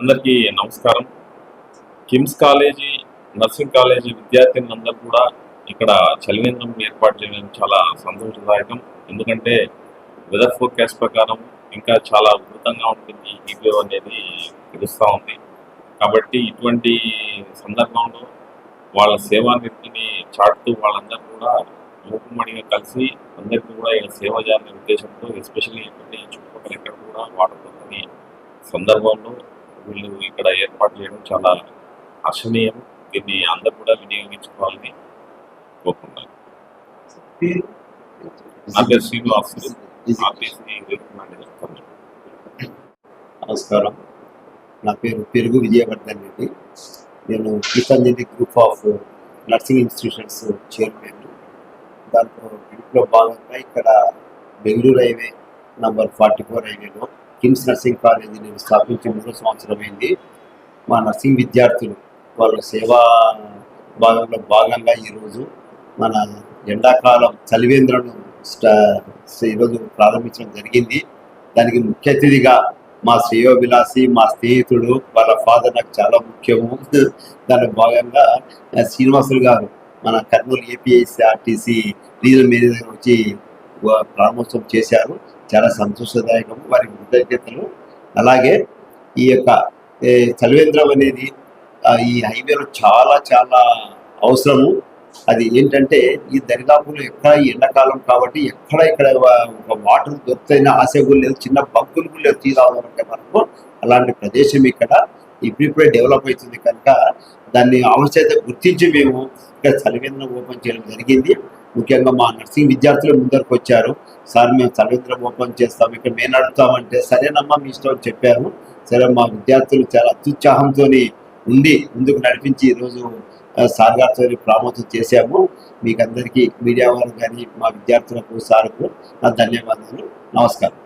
అందరికీ నమస్కారం. KIMS college, nursing college విద్యార్థులందరూ కూడా ఇక్కడ చలివేంద్రం ఏర్పాటు చేయడం చాలా సంతోషదాయకం. ఎందుకంటే వెదర్ ఫోర్కాస్ట్ ప్రకారం ఇంకా చాలా ఉధృతంగా ఉంటుంది హీట్ వేవ్ అనేది తెలుస్తూ ఉంది. కాబట్టి ఇటువంటి సందర్భంలో వాళ్ళ సేవానిధిని చాటుతూ వాళ్ళందరూ కూడా మూకుమ్మడిగా కలిసి అందరికీ కూడా ఇక్కడ సేవ చేయాలనే ఉద్దేశంతో ఎస్పెషల్లీ ఏంటంటే ఈ చుట్టుపక్కల ఎక్కడ కూడా వాటర్ దొరకని సందర్భంలో వీళ్ళు ఇక్కడ ఏర్పాటు చేయడం చాలా హర్షణీయం. దీన్ని అందరూ కూడా వినియోగించుకోవాలని కోరుకుంటున్నాను. నా పేరు శ్రీనివాసులు, ఆర్టీసీ మేనేజర్ కర్నూలు. నమస్కారం, నా పేరు పెరుగు విజయవర్ధన్ రెడ్డి. నేను Geethanjali group of nursing institutions chairman. దీంట్లో భాగంగా ఇక్కడ బెంగళూరు హైవే నంబర్ 44 హైవేలో కిమ్స్ నర్సింగ్ కాలేజీ నేను స్థాపించి 3వ సంవత్సరం అయింది. మా నర్సింగ్ విద్యార్థులు వాళ్ళ సేవా భాగంగా ఈరోజు మన ఎండాకాలం చలివేంద్రను ఈరోజు ప్రారంభించడం జరిగింది. దానికి ముఖ్య అతిథిగా మా శ్రేయోభిలాషి, మా స్నేహితుడు, వాళ్ళ ఫాదర్ నాకు చాలా ముఖ్యము. దాని భాగంగా శ్రీనివాసులు గారు మన Kurnool APIIC RTC regional manager వచ్చి ప్రారంభోత్సవం చేశారు. చాలా సంతోషదాయకము, వారికి కృతజ్ఞతలు. అలాగే ఈ యొక్క చలివేంద్రం అనేది ఈ హైవేలో చాలా చాలా అవసరము. అది ఏంటంటే ఈ దరిదాపులు ఎక్కడ ఎండాకాలం కాబట్టి ఇక్కడ వాటర్ దొరుకుతాయిన ఆశ కూడా లేదు, చిన్న బంకులు కూడా లేవు తీరాలంటే మనకు. అలాంటి ప్రదేశం ఇక్కడ ఇప్పుడిప్పుడే డెవలప్ అవుతుంది కనుక దాన్ని ఆవశ్యకత గుర్తించి మేము ఇక్కడ చలివేంద్రం ఓపెన్ చేయడం జరిగింది. ముఖ్యంగా మా నర్సింగ్ విద్యార్థులు ముందరకు వచ్చారు. సార్ మేము చలివేంద్రం ఓపెన్ చేస్తాం, ఇక్కడ మేము నడుపుతామంటే సరేనమ్మా మీ ఇష్టం అని చెప్పారు. సరే, మా విద్యార్థులు చాలా అత్యుత్సాహంతో ఉండి ముందుకు నడిపించి ఈరోజు సార్ గారితో ప్రారంభోత్సవం చేశాము. మీకు అందరికీ మీడియా వారు కానీ మా విద్యార్థులకు సార్కు నా ధన్యవాదాలు. నమస్కారం.